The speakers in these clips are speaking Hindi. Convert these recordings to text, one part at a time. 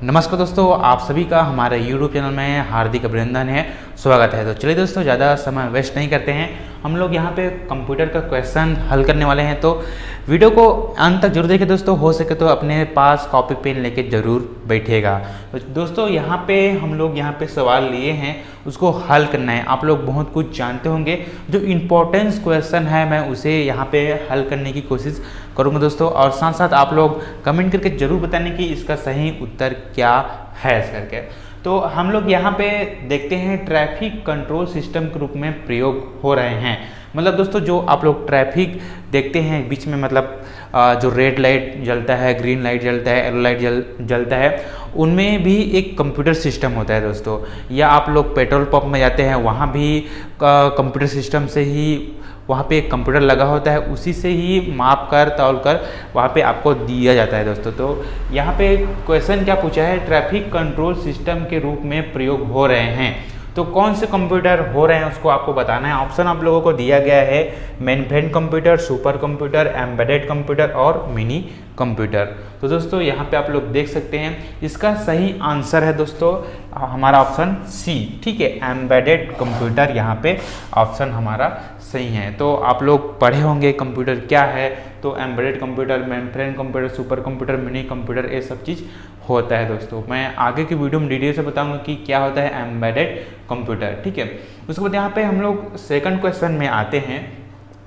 नमस्कार दोस्तों, आप सभी का हमारे YouTube चैनल में हार्दिक अभिनंदन है, स्वागत है। तो चलिए दोस्तों, ज़्यादा समय वेस्ट नहीं करते हैं, हम लोग यहाँ पे कंप्यूटर का क्वेश्चन हल करने वाले हैं। तो वीडियो को अंत तक जरूर देखिए दोस्तों, हो सके तो अपने पास कॉपी पेन लेके ज़रूर बैठिएगा। तो दोस्तों यहाँ पे हम लोग यहाँ पे सवाल लिए हैं, उसको हल करना है। आप लोग बहुत कुछ जानते होंगे, जो इम्पोर्टेंस क्वेश्चन है मैं उसे यहाँ पे हल करने की कोशिश करूँगा दोस्तों। और साथ साथ आप लोग कमेंट करके ज़रूर बताने कि इसका सही उत्तर क्या है इस करके। तो हम लोग यहाँ पे देखते हैं ट्रैफिक कंट्रोल सिस्टम के रूप में प्रयोग हो रहे हैं। मतलब दोस्तों, जो आप लोग ट्रैफिक देखते हैं बीच में, मतलब जो रेड लाइट जलता है, ग्रीन लाइट जलता है, येलो लाइट जलता है, उनमें भी एक कंप्यूटर सिस्टम होता है दोस्तों। या आप लोग पेट्रोल पंप में जाते हैं, वहाँ भी कंप्यूटर सिस्टम से ही वहाँ पे एक कंप्यूटर लगा होता है, उसी से ही माप कर तौल कर वहाँ पे आपको दिया जाता है दोस्तों। तो यहाँ पे क्वेश्चन क्या पूछा है, ट्रैफिक कंट्रोल सिस्टम के रूप में प्रयोग हो रहे हैं। तो कौन से कंप्यूटर हो रहे हैं उसको आपको बताना है। ऑप्शन आप लोगों को दिया गया है mainframe computer, super computer, embedded computer और मिनी कंप्यूटर। तो दोस्तों यहाँ पे आप लोग देख सकते हैं, इसका सही आंसर है दोस्तों हमारा ऑप्शन सी। ठीक है, एम्बेडेड कंप्यूटर यहाँ पे ऑप्शन हमारा सही है। तो आप लोग पढ़े होंगे कंप्यूटर क्या है। तो embedded computer, mainframe computer, super computer, mini computer, ये सब चीज़ होता है दोस्तों। मैं आगे की वीडियो में डिटेल से बताऊंगा कि क्या होता है एम्बेडेड कंप्यूटर। ठीक है, उसके बाद यहाँ पे हम लोग सेकंड क्वेश्चन में आते हैं।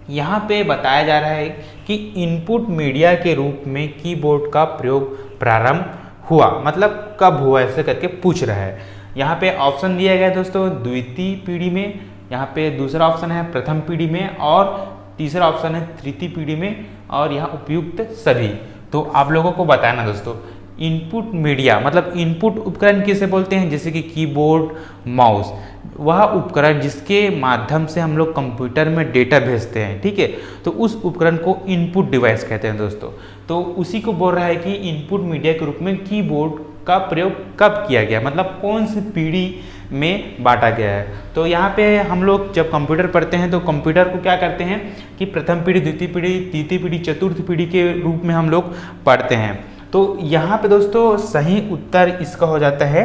यहाँ पे बताया जा रहा है कि इनपुट मीडिया के रूप में कीबोर्ड का प्रयोग प्रारंभ हुआ, मतलब कब हुआ, ऐसे करके पूछ रहा है। यहाँ पे ऑप्शन दिया गया है दोस्तों द्वितीय पीढ़ी में, यहाँ पे दूसरा ऑप्शन है प्रथम पीढ़ी में, और तीसरा ऑप्शन है तृतीय पीढ़ी में, और यहाँ उपयुक्त सभी। तो आप लोगों को बताना दोस्तों, इनपुट मीडिया मतलब इनपुट उपकरण किसे बोलते हैं, जैसे कि कीबोर्ड, माउस, वह उपकरण जिसके माध्यम से हम लोग कंप्यूटर में डेटा भेजते हैं। ठीक है, तो उस उपकरण को इनपुट डिवाइस कहते हैं दोस्तों। तो उसी को बोल रहा है कि इनपुट मीडिया के रूप में कीबोर्ड का प्रयोग कब किया गया, मतलब कौन सी पीढ़ी में बांटा गया है। तो यहाँ पे हम लोग जब कंप्यूटर पढ़ते हैं तो कंप्यूटर को क्या करते हैं कि प्रथम पीढ़ी, द्वितीय पीढ़ी, तृतीय पीढ़ी, चतुर्थ पीढ़ी के रूप में हम लोग पढ़ते हैं। तो यहाँ पे दोस्तों सही उत्तर इसका हो जाता है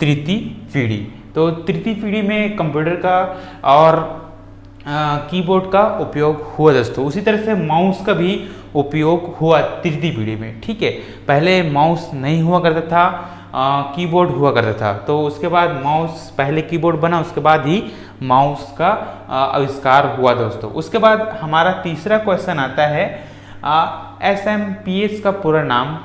तृतीय पीढ़ी। तो तृतीय पीढ़ी में कंप्यूटर का और कीबोर्ड का उपयोग हुआ दोस्तों। उसी तरह से माउस का भी उपयोग हुआ तृतीय पीढ़ी में। ठीक है, पहले माउस नहीं हुआ करता था, कीबोर्ड हुआ करता था। तो उसके बाद माउस, पहले कीबोर्ड बना, उसके बाद ही माउस का आविष्कार हुआ दोस्तों। उसके बाद हमारा तीसरा क्वेश्चन आता है SMPS का पूरा नाम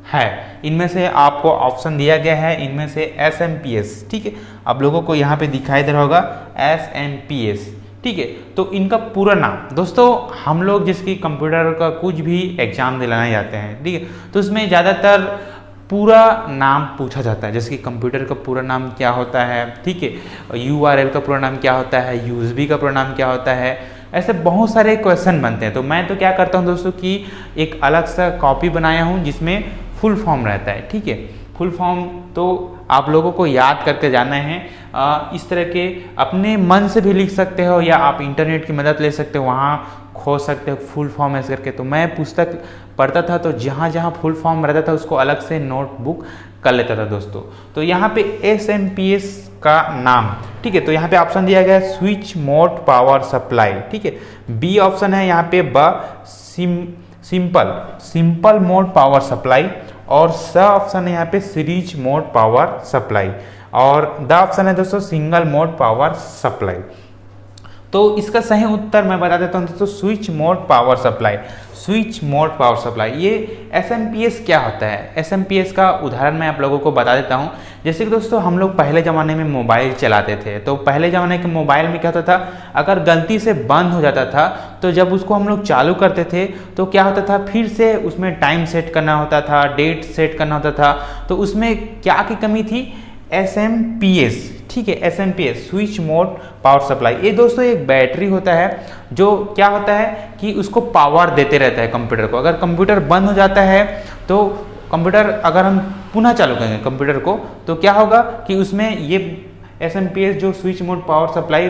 है। इनमें से आपको ऑप्शन दिया गया है, इनमें से SMPS। ठीक है, आप लोगों को यहाँ पे दिखाई दे रहा होगा SMPS। ठीक है, तो इनका पूरा नाम दोस्तों, हम लोग जिसकी कंप्यूटर का कुछ भी एग्जाम दिलाने जाते हैं, ठीक है, तो उसमें ज़्यादातर पूरा नाम पूछा जाता है, जैसे कि कंप्यूटर का पूरा नाम क्या होता है। ठीक है, URL का पूरा नाम क्या होता है, USB का पूरा नाम क्या होता है, ऐसे बहुत सारे क्वेश्चन बनते हैं। तो मैं तो क्या करता हूं दोस्तों कि एक अलग सा कॉपी बनाया हूं जिसमें फुल फॉर्म रहता है। ठीक है, फुल फॉर्म तो आप लोगों को याद करके जाना है। इस तरह के अपने मन से भी लिख सकते हो, या आप इंटरनेट की मदद ले सकते हो, वहाँ खोज सकते हो फुल फॉर्म ऐसे करके। तो मैं पुस्तक पढ़ता था, तो जहाँ जहाँ फुल फॉर्म रहता था उसको अलग से नोटबुक कर लेता था दोस्तों। तो यहाँ पे SMPS का नाम, ठीक है, तो यहाँ पे ऑप्शन दिया गया है स्विच मोड पावर सप्लाई। ठीक है, बी ऑप्शन है यहाँ पे सिंपल मोड पावर सप्लाई, और स ऑप्शन है यहाँ पे सीरीज मोड पावर सप्लाई, और द ऑप्शन है दोस्तों सिंगल मोड पावर सप्लाई। तो इसका सही उत्तर मैं बता देता हूँ दोस्तों, switch mode power supply. Switch mode power supply, ये SMPS क्या होता है, SMPS का उदाहरण मैं आप लोगों को बता देता हूँ। जैसे कि दोस्तों हम लोग पहले ज़माने में मोबाइल चलाते थे, तो पहले ज़माने के मोबाइल में क्या होता था, अगर गलती से बंद हो जाता था तो जब उसको हम लोग चालू करते थे तो क्या होता था, फिर से उसमें टाइम सेट करना होता था, डेट सेट करना होता था। तो उसमें क्या की कमी थी, SMPS। ठीक है, SMPS switch mode power supply. ये दोस्तों एक बैटरी होता है जो क्या होता है कि उसको पावर देते रहता है कंप्यूटर को। अगर कंप्यूटर बंद हो जाता है तो कंप्यूटर, अगर हम पुनः चालू करेंगे कंप्यूटर को, तो क्या होगा कि उसमें ये SMPS जो स्विच मोड पावर सप्लाई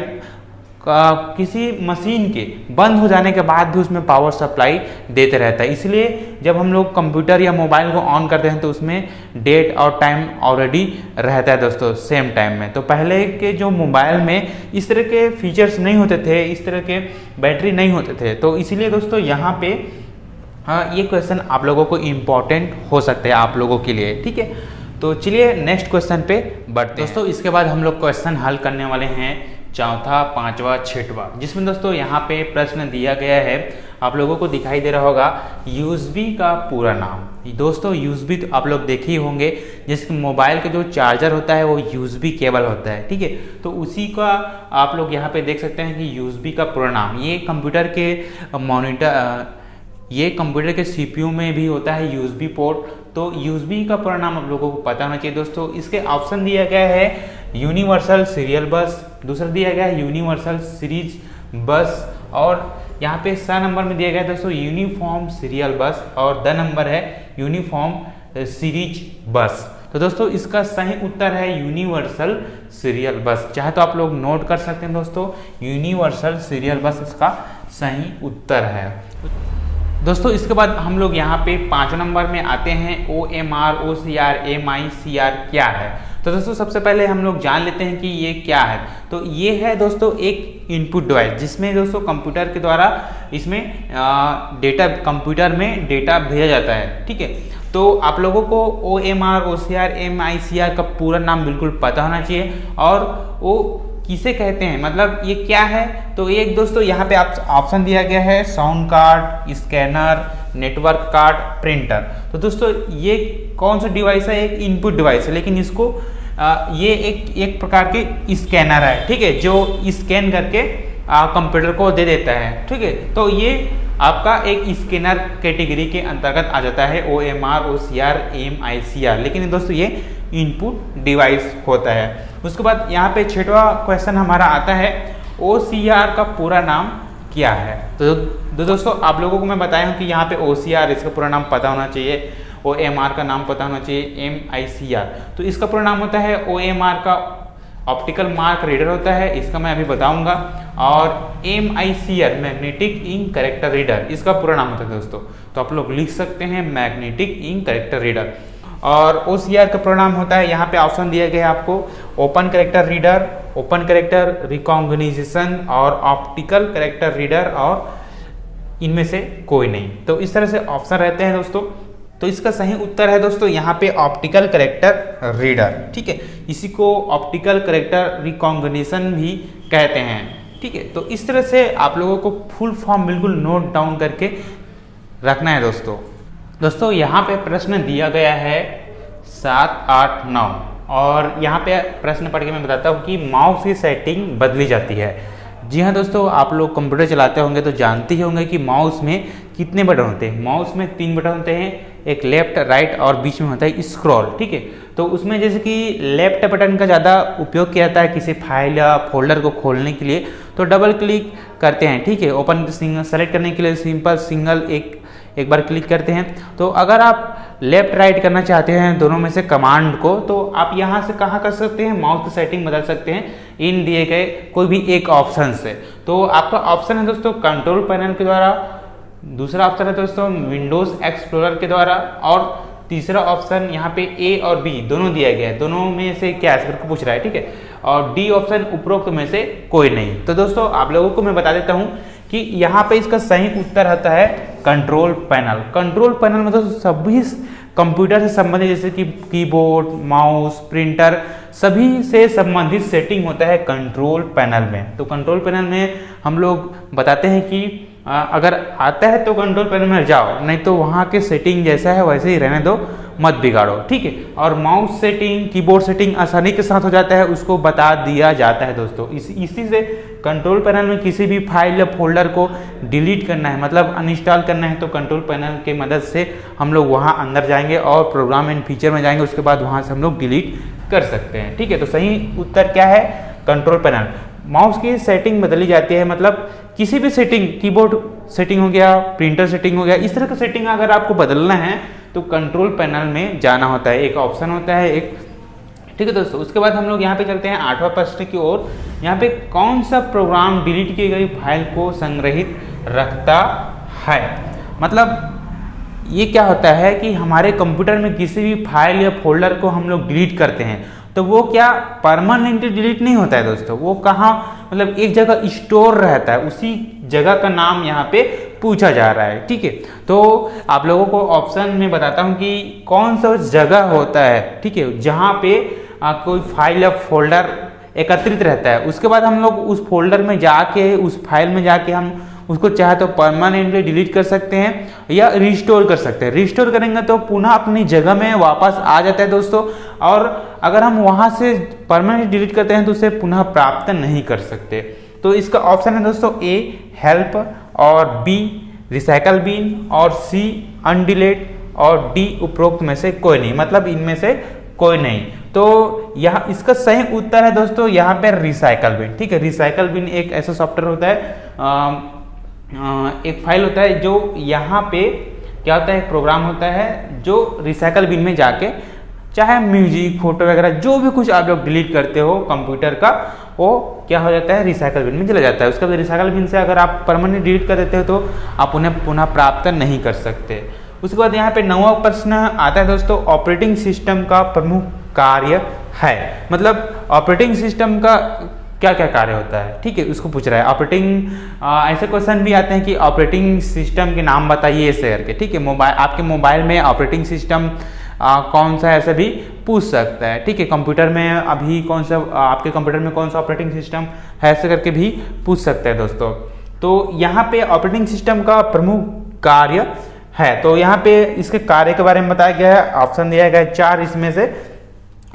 किसी मशीन के बंद हो जाने के बाद भी उसमें पावर सप्लाई देते रहता है। इसलिए जब हम लोग कंप्यूटर या मोबाइल को ऑन करते हैं तो उसमें डेट और टाइम ऑलरेडी रहता है दोस्तों सेम टाइम में। तो पहले के जो मोबाइल में इस तरह के फीचर्स नहीं होते थे, इस तरह के बैटरी नहीं होते थे, तो इसलिए दोस्तों यहाँ पे ये क्वेश्चन आप लोगों को इम्पोर्टेंट हो सकते हैं आप लोगों के लिए, ठीक है। तो चलिए नेक्स्ट क्वेश्चन पे बढ़ते हैं दोस्तों। इसके बाद हम लोग क्वेश्चन हल करने वाले हैं चौथा, पांचवा, छठवा, जिसमें दोस्तों यहाँ पे प्रश्न दिया गया है, आप लोगों को दिखाई दे रहा होगा यूएसबी का पूरा नाम। दोस्तों यूएसबी तो आप लोग देखे ही होंगे, जिसके मोबाइल का जो चार्जर होता है वो यूएसबी केबल होता है, ठीक है। तो उसी का आप लोग यहाँ पे देख सकते हैं कि यूएसबी का पूरा नाम, ये कंप्यूटर के मॉनिटर, ये कंप्यूटर के सीपीयू में भी होता है यूएसबी पोर्ट। तो यूएसबी का पूरा नाम आप लोगों को पता होना चाहिए दोस्तों। इसके ऑप्शन दिया गया है यूनिवर्सल सीरियल बस, दूसरा दिया गया है यूनिवर्सल सीरीज बस, और यहाँ पे सा नंबर में दिया गया है दोस्तों यूनिफॉर्म सीरियल बस, और द नंबर है यूनिफॉर्म सीरीज बस। तो दोस्तों इसका सही उत्तर है यूनिवर्सल सीरियल बस। चाहे तो आप लोग नोट कर सकते हैं दोस्तों, यूनिवर्सल सीरियल बस इसका सही उत्तर है दोस्तों। इसके बाद हम लोग यहाँ पे 5 नंबर में आते हैं, OMR, OCR, MICR क्या है। तो दोस्तों सबसे पहले हम लोग जान लेते हैं कि ये क्या है। तो ये है दोस्तों एक इनपुट डिवाइस, जिसमें दोस्तों कंप्यूटर के द्वारा इसमें डेटा, कंप्यूटर में डेटा भेजा जाता है, ठीक है। तो आप लोगों को OMR, OCR, MICR का पूरा नाम बिल्कुल पता होना चाहिए, और वो किसे कहते हैं, मतलब ये क्या है। तो एक दोस्तों यहाँ पे आप ऑप्शन दिया गया है sound card, scanner, network card, printer. तो दोस्तों ये कौन सा डिवाइस है, एक इनपुट डिवाइस है, लेकिन इसको ये एक प्रकार के स्कैनर है, ठीक है, जो स्कैन करके कंप्यूटर को दे देता है, ठीक है। तो ये आपका एक स्कैनर कैटेगरी के अंतर्गत आ जाता है, OMR, OCR, MICR, लेकिन दोस्तों ये इनपुट डिवाइस होता है। उसके बाद यहाँ पे छठवा क्वेश्चन हमारा आता है, OCR का पूरा नाम क्या है। तो दोस्तों आप लोगों को मैं बताया हूँ कि यहाँ पे OCR इसका पूरा नाम पता होना चाहिए, OMR का नाम पता होना चाहिए, MICR तो इसका पूरा नाम होता है, OMR का ऑप्टिकल मार्क रीडर होता है, इसका मैं अभी बताऊंगा, और MICR magnetic ink character reader इसका पूरा नाम होता है दोस्तों। तो आप लोग लिख सकते हैं मैग्नेटिक इंक कैरेक्टर रीडर। और OCR का प्रोनाम होता है, यहाँ पे ऑप्शन दिया गया है आपको, open character reader, open character recognition और ऑप्टिकल कैरेक्टर रीडर, और इनमें से कोई नहीं। तो इस तरह से ऑप्शन रहते हैं दोस्तों। तो इसका सही उत्तर है दोस्तों यहाँ पे ऑप्टिकल कैरेक्टर रीडर, ठीक है। इसी को ऑप्टिकल कैरेक्टर रिकॉग्निशन भी कहते हैं, ठीक है। तो इस तरह से आप लोगों को फुल फॉर्म बिल्कुल नोट डाउन करके रखना है दोस्तों यहाँ पे प्रश्न दिया गया है 7, 8, 9, और यहाँ पे प्रश्न पढ़ के मैं बताता हूँ कि माउस की सेटिंग बदली जाती है। जी हाँ दोस्तों, आप लोग कंप्यूटर चलाते होंगे तो जानते ही होंगे कि माउस में कितने बटन होते हैं। माउस में 3 बटन होते हैं, एक लेफ्ट, राइट और बीच में होता है स्क्रॉल, ठीक है। तो उसमें जैसे कि लेफ्ट बटन का ज़्यादा उपयोग किया जाता है किसी फाइल या फोल्डर को खोलने के लिए, तो डबल क्लिक करते हैं, ठीक है। ओपन सिंगल सेलेक्ट करने के लिए सिंपल सिंगल एक बार क्लिक करते हैं। तो अगर आप लेफ्ट राइट करना चाहते हैं दोनों में से कमांड को, तो आप यहाँ से कहाँ कर सकते हैं, माउस की सेटिंग बदल सकते हैं इन दिए गए कोई भी एक ऑप्शन से। तो आपका ऑप्शन है दोस्तों कंट्रोल पैनल के द्वारा, दूसरा ऑप्शन है दोस्तों विंडोज एक्सप्लोरर के द्वारा, और तीसरा ऑप्शन यहाँ पे A और B दोनों दिया गया है, दोनों में से क्या है करके पूछ रहा है, ठीक है। और D ऑप्शन उपरोक्त में से कोई नहीं। तो दोस्तों आप लोगों को मैं बता देता हूँ कि यहाँ पे इसका सही उत्तर होता है कंट्रोल पैनल। कंट्रोल पैनल में दोस्तों सभी कंप्यूटर से संबंधित जैसे कि कीबोर्ड, माउस, प्रिंटर सभी से संबंधित सेटिंग होता है कंट्रोल पैनल में। तो कंट्रोल पैनल में हम लोग बताते हैं कि अगर आता है तो कंट्रोल पैनल में जाओ, नहीं तो वहाँ के सेटिंग जैसा है वैसे ही रहने दो, मत बिगाड़ो, ठीक है। और माउस सेटिंग, कीबोर्ड सेटिंग आसानी के साथ हो जाता है, उसको बता दिया जाता है दोस्तों। इसी से कंट्रोल पैनल में किसी भी फाइल या फोल्डर को डिलीट करना है, मतलब अनइंस्टॉल करना है, तो कंट्रोल पैनल के मदद से हम लोग वहाँ अंदर जाएंगे और प्रोग्राम एंड फीचर में जाएंगे, उसके बाद वहाँ से हम लोग डिलीट कर सकते हैं, ठीक है। तो सही उत्तर क्या है, कंट्रोल पैनल। माउस की सेटिंग बदली जाती है, मतलब किसी भी सेटिंग, कीबोर्ड सेटिंग हो गया, प्रिंटर सेटिंग हो गया, इस तरह का सेटिंग अगर आपको बदलना है तो कंट्रोल पैनल में जाना होता है। एक ऑप्शन होता है, एक ठीक है दोस्तों। उसके बाद हम लोग यहाँ पे चलते हैं 8वां प्रश्न की ओर। यहाँ पे कौन सा प्रोग्राम डिलीट की गई फाइल को संग्रहित रखता है। मतलब ये क्या होता है कि हमारे कंप्यूटर में किसी भी फाइल या फोल्डर को हम लोग डिलीट करते हैं तो वो क्या परमानेंटली डिलीट नहीं होता है दोस्तों, वो कहाँ मतलब एक जगह स्टोर रहता है, उसी जगह का नाम यहाँ पे पूछा जा रहा है। ठीक है, तो आप लोगों को ऑप्शन में बताता हूँ कि कौन सा जगह होता है, ठीक है, जहाँ पे कोई फाइल या फोल्डर एकत्रित रहता है। उसके बाद हम लोग उस फोल्डर में जाके, उस फाइल में जाके हम उसको चाहे तो परमानेंटली डिलीट कर सकते हैं या रिस्टोर कर सकते हैं। रिस्टोर करेंगे तो पुनः अपनी जगह में वापस आ जाता है दोस्तों, और अगर हम वहाँ से परमानेंटली डिलीट करते हैं तो उसे पुनः प्राप्त नहीं कर सकते। तो इसका ऑप्शन है दोस्तों ए हेल्प, और बी रिसाइकल बिन, और सी अनडिलीट, और डी उपरोक्त में से कोई नहीं, मतलब इनमें से कोई नहीं। तो यहाँ इसका सही उत्तर है दोस्तों यहाँ पे रिसाइकल बिन। ठीक है, रिसाइकल बिन एक ऐसा सॉफ्टवेयर होता है, एक फाइल होता है जो यहाँ पे क्या होता है, एक प्रोग्राम होता है जो रिसाइकल बिन में जाके चाहे म्यूजिक, फोटो वगैरह जो भी कुछ आप लोग डिलीट करते हो कंप्यूटर का, वो क्या हो जाता है, रिसाइकल बिन में चला जाता है। उसके बाद रिसाइकल बिन से अगर आप परमानेंट डिलीट कर देते हो तो आप उन्हें पुनः प्राप्त नहीं कर सकते। उसके बाद यहाँ पे 9वां प्रश्न आता है दोस्तों, ऑपरेटिंग सिस्टम का प्रमुख कार्य है। मतलब ऑपरेटिंग सिस्टम का क्या क्या कार्य होता है, ठीक है, उसको पूछ रहा है। ऑपरेटिंग ऐसे क्वेश्चन भी आते हैं कि ऑपरेटिंग सिस्टम के नाम बताइए ऐसे करके, ठीक है, मोबाइल आपके मोबाइल में ऑपरेटिंग सिस्टम कौन सा ऐसे भी पूछ सकता है। ठीक है, कंप्यूटर में अभी कौन सा आपके कंप्यूटर में कौन सा ऑपरेटिंग सिस्टम है ऐसे करके भी पूछ सकते हैं दोस्तों। तो यहाँ पे ऑपरेटिंग सिस्टम का प्रमुख कार्य है, तो यहाँ पे इसके कार्य के बारे में बताया गया है। ऑप्शन दिया गया है 4, इसमें से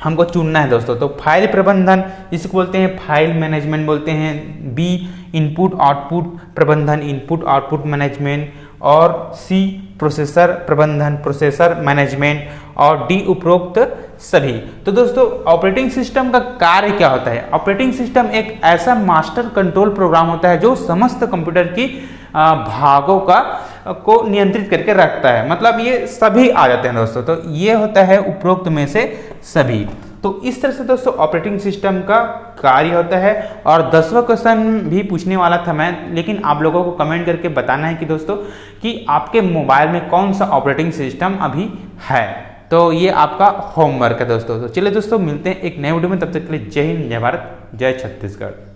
हमको चुनना है दोस्तों। तो फाइल प्रबंधन इसको बोलते हैं, फाइल मैनेजमेंट बोलते हैं। बी इनपुट आउटपुट प्रबंधन, इनपुट आउटपुट मैनेजमेंट। और सी प्रोसेसर प्रबंधन, प्रोसेसर मैनेजमेंट। और डी उपरोक्त सभी। तो दोस्तों ऑपरेटिंग सिस्टम का कार्य क्या होता है। ऑपरेटिंग सिस्टम एक ऐसा मास्टर कंट्रोल प्रोग्राम होता है जो समस्त कंप्यूटर की भागों को नियंत्रित करके रखता है। मतलब ये सभी आ जाते हैं दोस्तों, तो ये होता है उपरोक्त में से सभी। तो इस तरह से दोस्तों ऑपरेटिंग सिस्टम का कार्य होता है। और 10वां क्वेश्चन भी पूछने वाला था मैं, लेकिन आप लोगों को कमेंट करके बताना है कि दोस्तों कि आपके मोबाइल में कौन सा ऑपरेटिंग सिस्टम अभी है। तो ये आपका होमवर्क है दोस्तों। तो चलिए दोस्तों मिलते हैं एक नए वीडियो में, तब तक के लिए जय हिंद, जय भारत, जय छत्तीसगढ़।